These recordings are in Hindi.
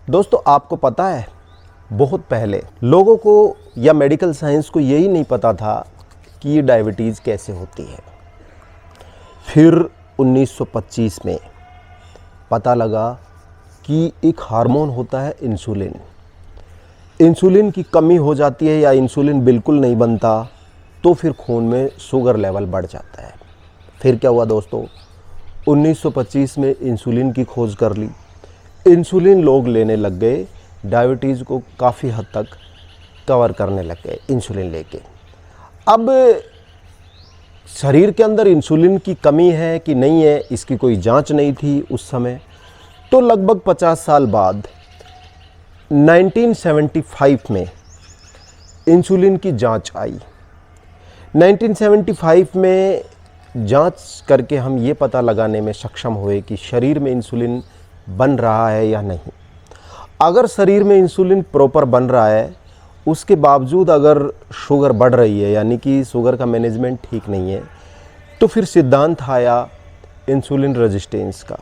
दोस्तों आपको पता है, बहुत पहले लोगों को या मेडिकल साइंस को यही नहीं पता था कि ये डायबिटीज़ कैसे होती है। फिर 1925 में पता लगा कि एक हार्मोन होता है इंसुलिन। इंसुलिन की कमी हो जाती है या इंसुलिन बिल्कुल नहीं बनता तो फिर खून में शुगर लेवल बढ़ जाता है। फिर क्या हुआ दोस्तों, 1925 में इंसुलिन की खोज कर ली। इंसुलिन लोग लेने लग गए, डायबिटीज़ को काफ़ी हद तक कवर करने लग गए इंसुलिन लेके। अब शरीर के अंदर इंसुलिन की कमी है कि नहीं है, इसकी कोई जांच नहीं थी उस समय। तो लगभग 50 साल बाद 1975 में इंसुलिन की जांच आई। 1975 में जांच करके हम ये पता लगाने में सक्षम हुए कि शरीर में इंसुलिन बन रहा है या नहीं। अगर शरीर में इंसुलिन प्रॉपर बन रहा है, उसके बावजूद अगर शुगर बढ़ रही है यानी कि शुगर का मैनेजमेंट ठीक नहीं है, तो फिर सिद्धांत आया इंसुलिन रेजिस्टेंस का।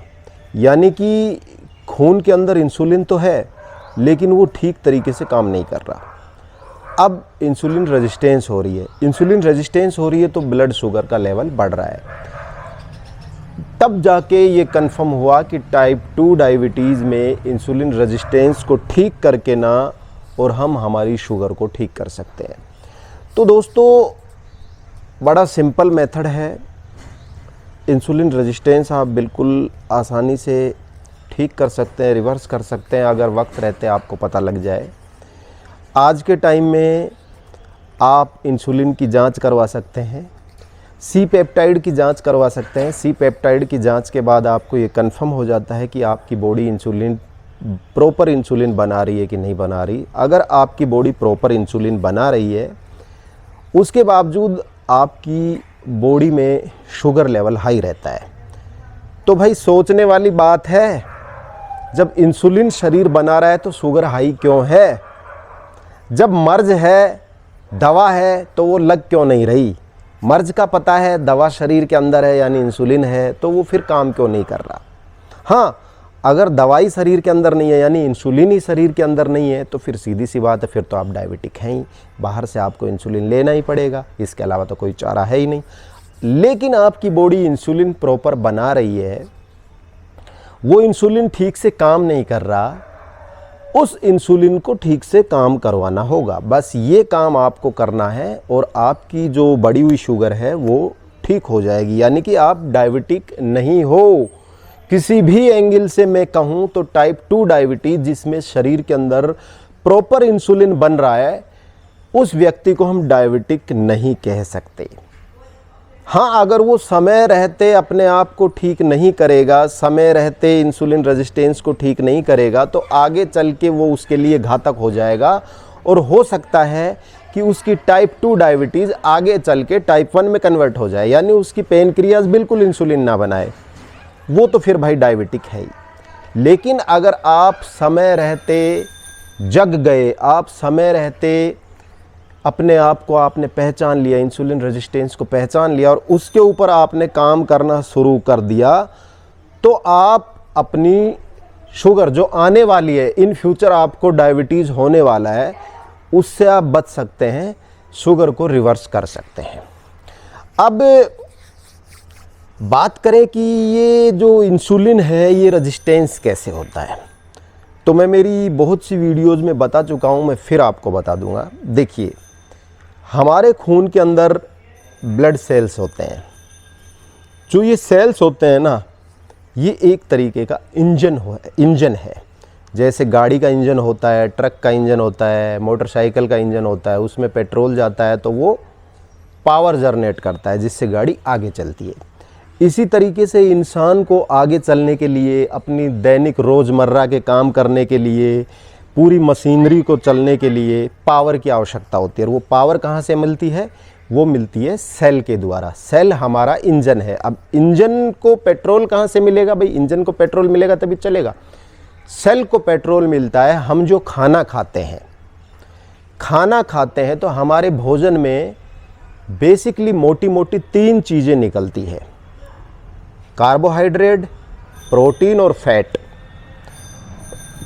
यानी कि खून के अंदर इंसुलिन तो है लेकिन वो ठीक तरीके से काम नहीं कर रहा। अब इंसुलिन रेजिस्टेंस हो रही है। इंसुलिन रेजिस्टेंस हो रही है तो ब्लड शुगर का लेवल बढ़ रहा है। तब जाके ये कंफर्म हुआ कि टाइप 2 डायबिटीज़ में इंसुलिन रेजिस्टेंस को ठीक करके ना और हम हमारी शुगर को ठीक कर सकते हैं। तो दोस्तों बड़ा सिंपल मेथड है। इंसुलिन रेजिस्टेंस आप बिल्कुल आसानी से ठीक कर सकते हैं, रिवर्स कर सकते हैं अगर वक्त रहते आपको पता लग जाए। आज के टाइम में आप इंसुलिन की जांच करवा सकते हैं, सी पेप्टाइड की जांच करवा सकते हैं। सी पेप्टाइड की जांच के बाद आपको ये कंफर्म हो जाता है कि आपकी बॉडी इंसुलिन प्रॉपर इंसुलिन बना रही है कि नहीं बना रही। अगर आपकी बॉडी प्रॉपर इंसुलिन बना रही है, उसके बावजूद आपकी बॉडी में शुगर लेवल हाई रहता है, तो भाई सोचने वाली बात है, जब इंसुलिन शरीर बना रहा है तो शुगर हाई क्यों है? जब मर्ज है, दवा है, तो वो लग क्यों नहीं रही? मर्ज का पता है, दवा शरीर के अंदर है यानी इंसुलिन है, तो वो फिर काम क्यों नहीं कर रहा? हाँ, अगर दवाई शरीर के अंदर नहीं है यानी इंसुलिन ही शरीर के अंदर नहीं है, तो फिर सीधी सी बात है, फिर तो आप डायबिटिक हैं ही। बाहर से आपको इंसुलिन लेना ही पड़ेगा, इसके अलावा तो कोई चारा है ही नहीं। लेकिन आपकी बॉडी इंसुलिन प्रॉपर बना रही है, वो इंसुलिन ठीक से काम नहीं कर रहा, उस इंसुलिन को ठीक से काम करवाना होगा। बस ये काम आपको करना है और आपकी जो बढ़ी हुई शुगर है वो ठीक हो जाएगी, यानी कि आप डायबिटिक नहीं हो। किसी भी एंगल से मैं कहूँ तो टाइप 2 डायबिटीज़ जिसमें शरीर के अंदर प्रॉपर इंसुलिन बन रहा है, उस व्यक्ति को हम डायबिटिक नहीं कह सकते। हाँ, अगर वो समय रहते अपने आप को ठीक नहीं करेगा, समय रहते इंसुलिन रेजिस्टेंस को ठीक नहीं करेगा, तो आगे चल के वो उसके लिए घातक हो जाएगा और हो सकता है कि उसकी टाइप 2 डायबिटीज़ आगे चल के टाइप 1 में कन्वर्ट हो जाए, यानी उसकी पेनक्रियाज बिल्कुल इंसुलिन ना बनाए, वो तो फिर भाई डायबिटिक है ही। लेकिन अगर आप समय रहते जग गए, आप समय रहते अपने आप को आपने पहचान लिया, इंसुलिन रेजिस्टेंस को पहचान लिया और उसके ऊपर आपने काम करना शुरू कर दिया, तो आप अपनी शुगर जो आने वाली है, इन फ्यूचर आपको डायबिटीज़ होने वाला है, उससे आप बच सकते हैं, शुगर को रिवर्स कर सकते हैं। अब बात करें कि ये जो इंसुलिन है ये रेजिस्टेंस कैसे होता है, तो मैं मेरी बहुत सी वीडियोज़ में बता चुका हूँ, मैं फिर आपको बता दूँगा। देखिए, हमारे खून के अंदर ब्लड सेल्स होते हैं। जो ये सेल्स होते हैं ना, ये एक तरीके का इंजन है। जैसे गाड़ी का इंजन होता है, ट्रक का इंजन होता है, मोटरसाइकिल का इंजन होता है, उसमें पेट्रोल जाता है तो वो पावर जनरेट करता है जिससे गाड़ी आगे चलती है। इसी तरीके से इंसान को आगे चलने के लिए, अपनी दैनिक रोज़मर्रा के काम करने के लिए, पूरी मशीनरी को चलने के लिए पावर की आवश्यकता होती है। और वो पावर कहाँ से मिलती है? वो मिलती है सेल के द्वारा। सेल हमारा इंजन है। अब इंजन को पेट्रोल कहाँ से मिलेगा? भाई इंजन को पेट्रोल मिलेगा तभी चलेगा। सेल को पेट्रोल मिलता है हम जो खाना खाते हैं। खाना खाते हैं तो हमारे भोजन में बेसिकली मोटी मोटी 3 चीज़ें निकलती है, कार्बोहाइड्रेट, प्रोटीन और फैट।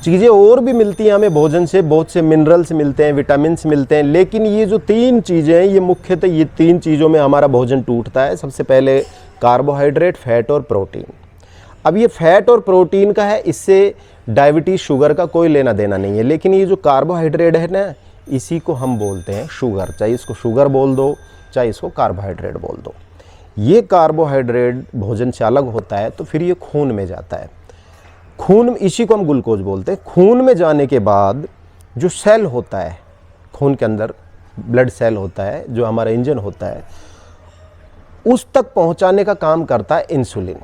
चीज़ें और भी मिलती हैं हमें भोजन से, बहुत से मिनरल्स मिलते हैं, विटामिन्स मिलते हैं, लेकिन ये जो 3 चीज़ें हैं, ये मुख्यतः ये 3 चीज़ों में हमारा भोजन टूटता है। सबसे पहले कार्बोहाइड्रेट, फैट और प्रोटीन। अब ये फैट और प्रोटीन का है, इससे डायबिटीज़, शुगर का कोई लेना देना नहीं है, लेकिन ये जो कार्बोहाइड्रेट है ना, इसी को हम बोलते हैं शुगर। चाहे इसको शुगर बोल दो, चाहे इसको कार्बोहाइड्रेट बोल दो। ये कार्बोहाइड्रेट भोजन से अलग होता है तो फिर ये खून में जाता है। खून, इसी को हम ग्लूकोज बोलते हैं। खून में जाने के बाद जो सेल होता है, खून के अंदर ब्लड सेल होता है, जो हमारा इंजन होता है, उस तक पहुंचाने का काम करता है इंसुलिन।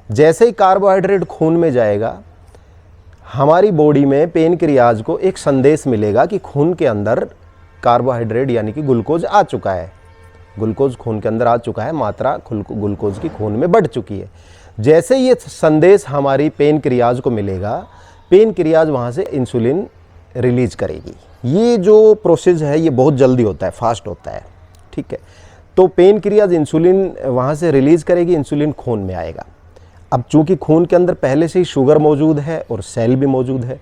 जैसे ही कार्बोहाइड्रेट खून में जाएगा, हमारी बॉडी में पेनक्रियाज को एक संदेश मिलेगा कि खून के अंदर कार्बोहाइड्रेट यानी कि ग्लूकोज आ चुका है, ग्लूकोज खून के अंदर आ चुका है, मात्रा ग्लूकोज की खून में बढ़ चुकी है। जैसे ये संदेश हमारी पेनक्रियाज को मिलेगा, पेनक्रियाज वहाँ से इंसुलिन रिलीज करेगी। ये जो प्रोसेस है ये बहुत जल्दी होता है, फास्ट होता है, ठीक है। तो पेनक्रियाज इंसुलिन वहाँ से रिलीज करेगी, इंसुलिन खून में आएगा। अब चूंकि खून के अंदर पहले से ही शुगर मौजूद है और सेल भी मौजूद है,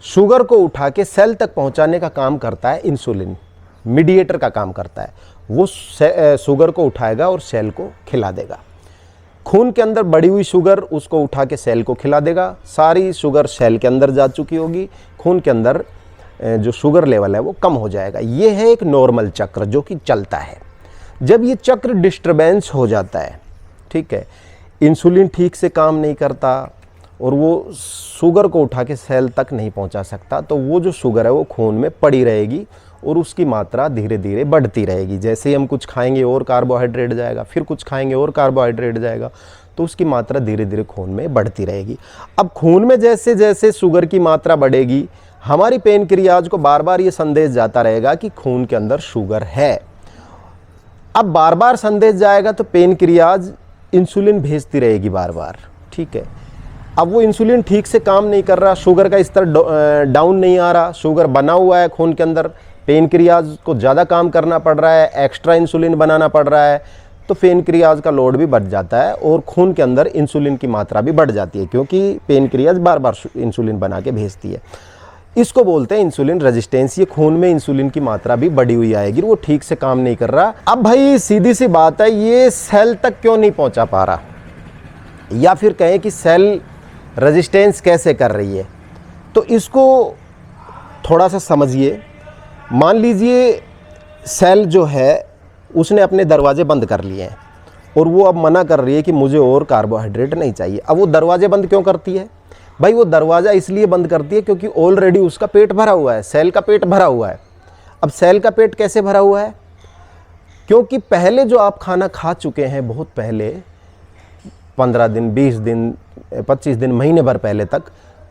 शुगर को उठा के सेल तक पहुँचाने का काम करता है इंसुलिन, मीडिएटर का काम करता है। वो शुगर को उठाएगा और सेल को खिला देगा। खून के अंदर बढ़ी हुई शुगर उसको उठा के सेल को खिला देगा। सारी शुगर सेल के अंदर जा चुकी होगी, खून के अंदर जो शुगर लेवल है वो कम हो जाएगा। ये है एक नॉर्मल चक्र जो कि चलता है। जब ये चक्र डिस्टर्बेंस हो जाता है, ठीक है, इंसुलिन ठीक से काम नहीं करता और वो शुगर को उठा के सेल तक नहीं पहुंचा सकता, तो वो जो शुगर है वो खून में पड़ी रहेगी और उसकी मात्रा धीरे धीरे बढ़ती रहेगी। जैसे ही हम कुछ खाएंगे और कार्बोहाइड्रेट जाएगा, फिर कुछ खाएंगे और कार्बोहाइड्रेट जाएगा, तो उसकी मात्रा धीरे धीरे खून में बढ़ती रहेगी। अब खून में जैसे जैसे शुगर की मात्रा बढ़ेगी, हमारी पेनक्रियाज को बार बार ये संदेश जाता रहेगा कि खून के अंदर शुगर है। अब बार बार संदेश जाएगा तो पेनक्रियाज इंसुलिन भेजती रहेगी बार बार, ठीक है। अब वो इंसुलिन ठीक से काम नहीं कर रहा, शुगर का स्तर डाउन नहीं आ रहा, शुगर बना हुआ है खून के अंदर, पेनक्रियाज को ज़्यादा काम करना पड़ रहा है, एक्स्ट्रा इंसुलिन बनाना पड़ रहा है, तो पेनक्रियाज का लोड भी बढ़ जाता है और खून के अंदर इंसुलिन की मात्रा भी बढ़ जाती है, क्योंकि पेनक्रियाज बार बार इंसुलिन बना के भेजती है। इसको बोलते हैं इंसुलिन रेजिस्टेंस। ये खून में इंसुलिन की मात्रा भी बढ़ी हुई आएगी, वो ठीक से काम नहीं कर रहा। अब भाई सीधी सी बात है, ये सेल तक क्यों नहीं पहुंचा पा रहा, या फिर कहें कि सेल रेजिस्टेंस कैसे कर रही है, तो इसको थोड़ा सा समझिए। मान लीजिए सेल जो है उसने अपने दरवाजे बंद कर लिए हैं और वो अब मना कर रही है कि मुझे और कार्बोहाइड्रेट नहीं चाहिए। अब वो दरवाजे बंद क्यों करती है भाई? वो दरवाज़ा इसलिए बंद करती है क्योंकि ऑलरेडी उसका पेट भरा हुआ है, सेल का पेट भरा हुआ है। अब सेल का पेट कैसे भरा हुआ है? क्योंकि पहले जो आप खाना खा चुके हैं, बहुत पहले, 15 दिन, 20 दिन, 25 दिन, महीने भर पहले तक,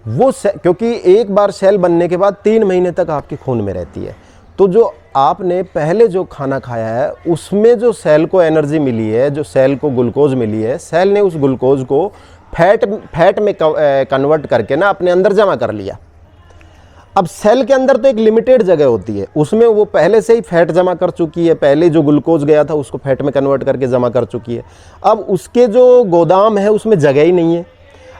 वो क्योंकि एक बार सेल बनने के बाद 3 महीने तक आपके खून में रहती है, तो जो आपने पहले जो खाना खाया है उसमें जो सेल को एनर्जी मिली है, जो सेल को ग्लूकोज मिली है, सेल ने उस ग्लूकोज को फैट में कन्वर्ट करके ना अपने अंदर जमा कर लिया। अब सेल के अंदर तो एक लिमिटेड जगह होती है, उसमें वो पहले से ही फैट जमा कर चुकी है, पहले जो ग्लूकोज गया था उसको फैट में कन्वर्ट करके जमा कर चुकी है। अब उसके जो गोदाम है उसमें जगह ही नहीं है।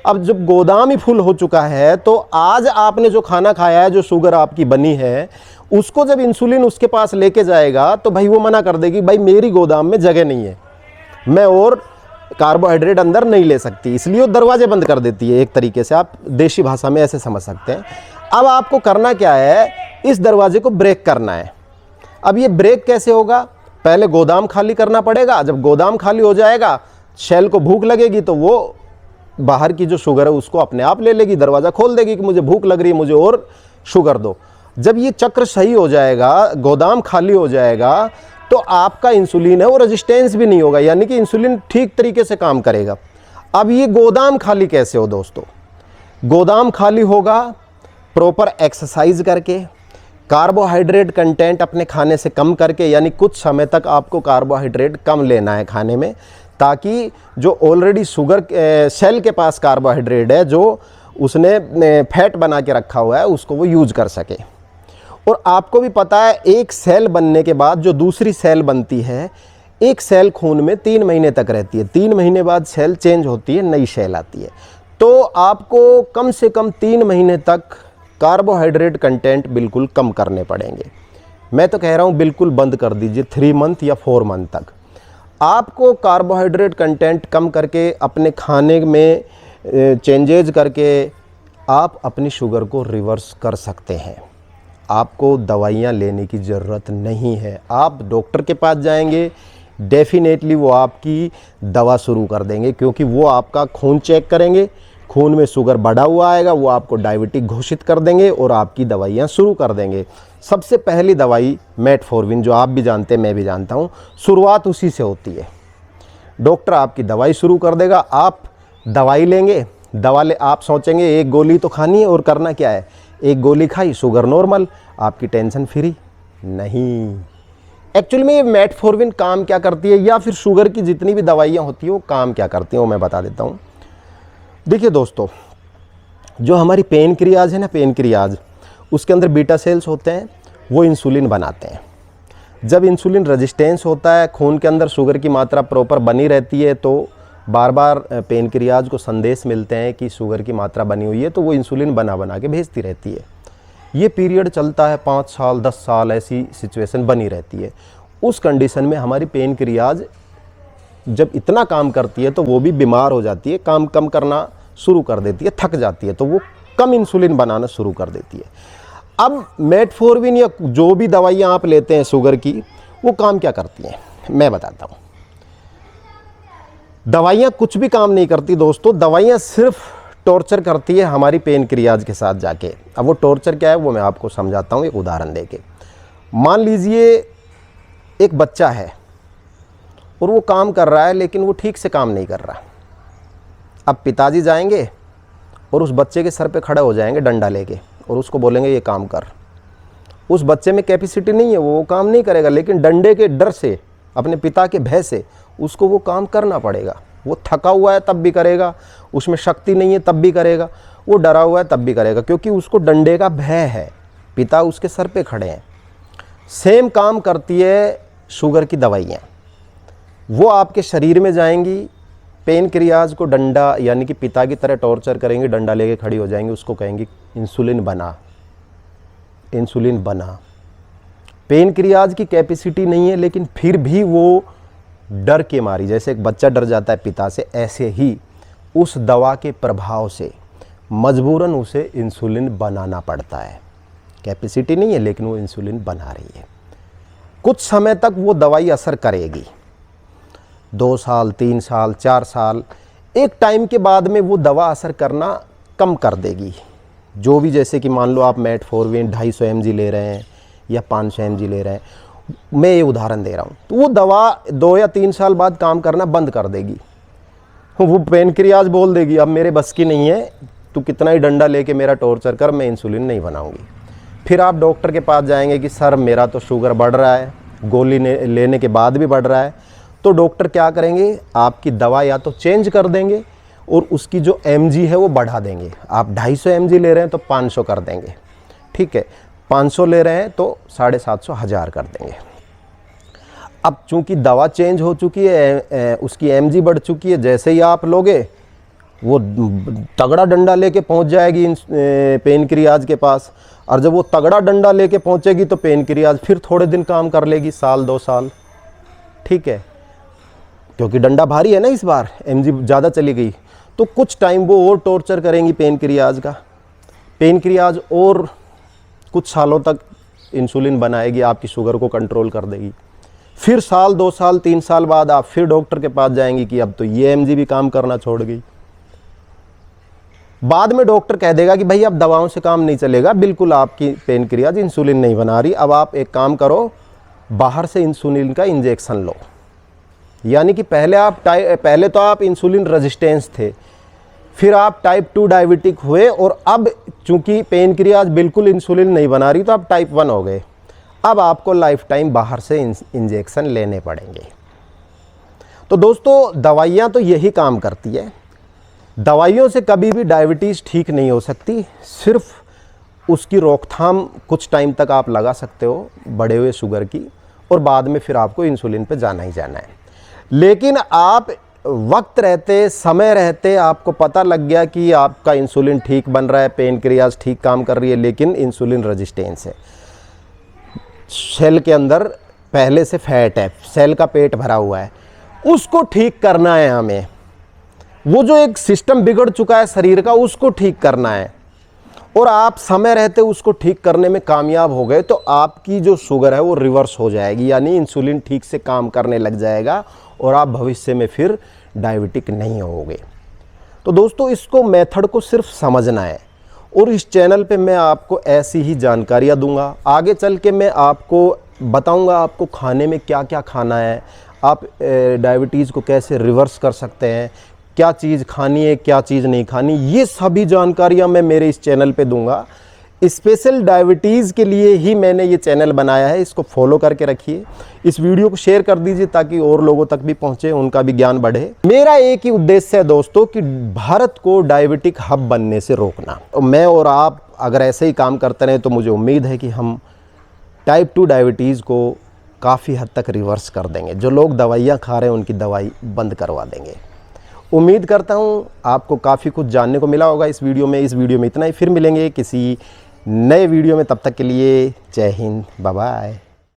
अब जब गोदाम ही फुल हो चुका है, तो आज आपने जो खाना खाया है, जो शुगर आपकी बनी है, उसको जब इंसुलिन उसके पास लेके जाएगा तो भाई वो मना कर देगी, भाई मेरी गोदाम में जगह नहीं है, मैं और कार्बोहाइड्रेट अंदर नहीं ले सकती, इसलिए वो दरवाजे बंद कर देती है। एक तरीके से आप देशी भाषा में ऐसे समझ सकते हैं। अब आपको करना क्या है, इस दरवाजे को ब्रेक करना है। अब ये ब्रेक कैसे होगा? पहले गोदाम खाली करना पड़ेगा। जब गोदाम खाली हो जाएगा, सेल को भूख लगेगी तो वो बाहर की जो शुगर है उसको अपने आप ले लेगी, दरवाज़ा खोल देगी कि मुझे भूख लग रही है, मुझे और शुगर दो। जब ये चक्र सही हो जाएगा, गोदाम खाली हो जाएगा, तो आपका इंसुलिन है वो रेजिस्टेंस भी नहीं होगा, यानी कि इंसुलिन ठीक तरीके से काम करेगा। अब ये गोदाम खाली कैसे हो दोस्तों? गोदाम खाली होगा प्रॉपर एक्सरसाइज करके, कार्बोहाइड्रेट कंटेंट अपने खाने से कम करके, यानी कुछ समय तक आपको कार्बोहाइड्रेट कम लेना है खाने में, ताकि जो ऑलरेडी शुगर सेल के पास कार्बोहाइड्रेट है, जो उसने फैट बना के रखा हुआ है, उसको वो यूज कर सके। और आपको भी पता है, एक सेल बनने के बाद जो दूसरी सेल बनती है, एक सेल खून में 3 महीने तक रहती है, 3 महीने बाद सेल चेंज होती है, नई सेल आती है। तो आपको कम से कम 3 महीने तक कार्बोहाइड्रेट कंटेंट बिल्कुल कम करने पड़ेंगे। मैं तो कह रहा हूँ बिल्कुल बंद कर दीजिए 3 मंथ या 4 मंथ तक। आपको कार्बोहाइड्रेट कंटेंट कम करके अपने खाने में चेंजेज करके आप अपनी शुगर को रिवर्स कर सकते हैं। आपको दवाइयाँ लेने की ज़रूरत नहीं है। आप डॉक्टर के पास जाएंगे, डेफिनेटली वो आपकी दवा शुरू कर देंगे, क्योंकि वो आपका खून चेक करेंगे, खून में शुगर बढ़ा हुआ आएगा, वो आपको डायबिटिक घोषित कर देंगे और आपकी दवाइयाँ शुरू कर देंगे। सबसे पहली दवाई मेटफॉर्मिन, जो आप भी जानते हैं मैं भी जानता हूँ, शुरुआत उसी से होती है। डॉक्टर आपकी दवाई शुरू कर देगा, आप दवाई लेंगे, आप सोचेंगे एक गोली तो खानी है और करना क्या है, एक गोली खाई, शुगर नॉर्मल, आपकी टेंशन फ्री। नहीं, एक्चुअली में ये मेटफॉर्मिन काम क्या करती है, या फिर शुगर की जितनी भी दवाइयाँ होती हैं वो काम क्या करती हैं वो मैं बता देता हूँ। देखिए दोस्तों, जो हमारी पेनक्रियाज है ना, पेनक्रियाज, उसके अंदर बीटा सेल्स होते हैं, वो इंसुलिन बनाते हैं। जब इंसुलिन रेजिस्टेंस होता है, खून के अंदर शुगर की मात्रा प्रॉपर बनी रहती है, तो बार बार पेनक्रियाज को संदेश मिलते हैं कि शुगर की मात्रा बनी हुई है, तो वो इंसुलिन बना के भेजती रहती है। ये पीरियड चलता है 5 साल 10 साल, ऐसी सिचुएशन बनी रहती है। उस कंडीशन में हमारी पेनक्रियाज जब इतना काम करती है तो वो भी बीमार हो जाती है, काम कम करना शुरू कर देती है, थक जाती है, तो वो कम इंसुलिन बनाना शुरू कर देती है। अब मेटफॉर्मिन या जो भी दवाइयाँ आप लेते हैं शुगर की, वो काम क्या करती हैं मैं बताता हूँ। दवाइयाँ कुछ भी काम नहीं करती दोस्तों, दवाइयाँ सिर्फ टॉर्चर करती है हमारी पेनक्रियाज के साथ जाके। अब वो टॉर्चर क्या है वो मैं आपको समझाता हूँ एक उदाहरण देके। मान लीजिए एक बच्चा है और वो काम कर रहा है, लेकिन वो ठीक से काम नहीं कर रहा। अब पिताजी जाएंगे और उस बच्चे के सर पे खड़े हो जाएंगे डंडा लेके और उसको बोलेंगे ये काम कर। उस बच्चे में कैपेसिटी नहीं है, वो काम नहीं करेगा, लेकिन डंडे के डर से, अपने पिता के भय से उसको वो काम करना पड़ेगा। वो थका हुआ है तब भी करेगा, उसमें शक्ति नहीं है तब भी करेगा, वो डरा हुआ है तब भी करेगा, क्योंकि उसको डंडे का भय है, पिता उसके सर पे खड़े हैं। सेम काम करती है शुगर की दवाइयाँ। वो आपके शरीर में जाएंगी, पेनक्रियाज को डंडा यानी कि पिता की तरह टॉर्चर करेंगे, डंडा लेके खड़ी हो जाएंगी, उसको कहेंगी इंसुलिन बना, इंसुलिन बना। पेनक्रियाज की कैपेसिटी नहीं है, लेकिन फिर भी वो डर के मारी, जैसे एक बच्चा डर जाता है पिता से, ऐसे ही उस दवा के प्रभाव से मजबूरन उसे इंसुलिन बनाना पड़ता है। कैपेसिटी नहीं है लेकिन वो इंसुलिन बना रही है। कुछ समय तक वो दवाई असर करेगी, 2 साल 3 साल 4 साल, एक टाइम के बाद में वो दवा असर करना कम कर देगी। जो भी, जैसे कि मान लो आप मेटफॉर्मिन 250 mg ले रहे हैं या 500 mg ले रहे हैं, मैं ये उदाहरण दे रहा हूँ, तो वो दवा 2 या 3 साल बाद काम करना बंद कर देगी। वो पेनक्रियाज बोल देगी अब मेरे बस की नहीं है, तू कितना ही डंडा लेके मेरा टॉर्चर कर, मैं इंसुलिन नहीं बनाऊंगी। फिर आप डॉक्टर के पास जाएंगे कि सर मेरा तो शुगर बढ़ रहा है, गोली लेने के बाद भी बढ़ रहा है। तो डॉक्टर क्या करेंगे, आपकी दवा या तो चेंज कर देंगे और उसकी जो mg है वो बढ़ा देंगे। आप 250 mg ले रहे हैं तो 500 कर देंगे, ठीक है, 500 ले रहे हैं तो 750 1000 कर देंगे। अब चूंकि दवा चेंज हो चुकी है, उसकी mg बढ़ चुकी है, जैसे ही आप लोगे वो तगड़ा डंडा लेके पहुंच जाएगी पेनक्रियाज के पास, और जब वो तगड़ा डंडा लेके पहुंचेगी तो पेनक्रियाज फिर थोड़े दिन काम कर लेगी, साल 2 साल, ठीक है, क्योंकि डंडा भारी है ना, इस बार mg ज़्यादा चली गई, तो कुछ टाइम वो और टॉर्चर करेंगी पेनक्रियाज का। पेनक्रियाज और कुछ सालों तक इंसुलिन बनाएगी, आपकी शुगर को कंट्रोल कर देगी। फिर साल 2 साल 3 साल बाद आप फिर डॉक्टर के पास जाएंगी कि अब तो ये mg भी काम करना छोड़ गई। बाद में डॉक्टर कह देगा कि भाई अब दवाओं से काम नहीं चलेगा, बिल्कुल आपकी पेनक्रियाज इंसुलिन नहीं बना रही, अब आप एक काम करो, बाहर से इंसुलिन का इंजेक्शन लो। यानी कि पहले तो आप इंसुलिन रेजिस्टेंस थे, फिर आप टाइप 2 डायबिटिक हुए, और अब चूंकि पेनक्रियाज बिल्कुल इंसुलिन नहीं बना रही तो आप टाइप 1 हो गए। अब आपको लाइफ टाइम बाहर से इंजेक्शन लेने पड़ेंगे। तो दोस्तों, दवाइयाँ तो यही काम करती है। दवाइयों से कभी भी डायबिटीज़ ठीक नहीं हो सकती, सिर्फ उसकी रोकथाम कुछ टाइम तक आप लगा सकते हो बढ़े हुए शुगर की, और बाद में फिर आपको इंसुलिन पे जाना ही जाना है। लेकिन आप वक्त रहते, समय रहते आपको पता लग गया कि आपका इंसुलिन ठीक बन रहा है, पेनक्रियाज ठीक काम कर रही है, लेकिन इंसुलिन रेजिस्टेंस है, सेल के अंदर पहले से फैट है, सेल का पेट भरा हुआ है, उसको ठीक करना है हमें। वो जो एक सिस्टम बिगड़ चुका है शरीर का, उसको ठीक करना है, और आप समय रहते उसको ठीक करने में कामयाब हो गए तो आपकी जो शुगर है वो रिवर्स हो जाएगी, यानी इंसुलिन ठीक से काम करने लग जाएगा और आप भविष्य में फिर डायबिटिक नहीं होगे। तो दोस्तों, इसको मेथड को सिर्फ समझना है, और इस चैनल पे मैं आपको ऐसी ही जानकारियाँ दूंगा। आगे चल के मैं आपको बताऊंगा आपको खाने में क्या क्या खाना है, आप डायबिटीज़ को कैसे रिवर्स कर सकते हैं, क्या चीज़ खानी है, क्या चीज़ नहीं खानी, ये सभी जानकारियाँ मैं मेरे इस चैनल पे दूंगा। स्पेशल डायबिटीज़ के लिए ही मैंने ये चैनल बनाया है, इसको फॉलो करके रखिए। इस वीडियो को शेयर कर दीजिए ताकि और लोगों तक भी पहुँचे, उनका भी ज्ञान बढ़े। मेरा एक ही उद्देश्य है दोस्तों कि भारत को डायबिटिक हब बनने से रोकना। और मैं और आप अगर ऐसे ही काम करते रहें तो मुझे उम्मीद है कि हम टाइप 2 डायबिटीज़ को काफ़ी हद तक रिवर्स कर देंगे। जो लोग दवाइयाँ खा रहे हैं उनकी दवाई बंद करवा देंगे। उम्मीद करता हूँ आपको काफ़ी कुछ जानने को मिला होगा इस वीडियो में। इस वीडियो में इतना ही, फिर मिलेंगे किसी नए वीडियो में। तब तक के लिए जय हिंद, बाय बाय।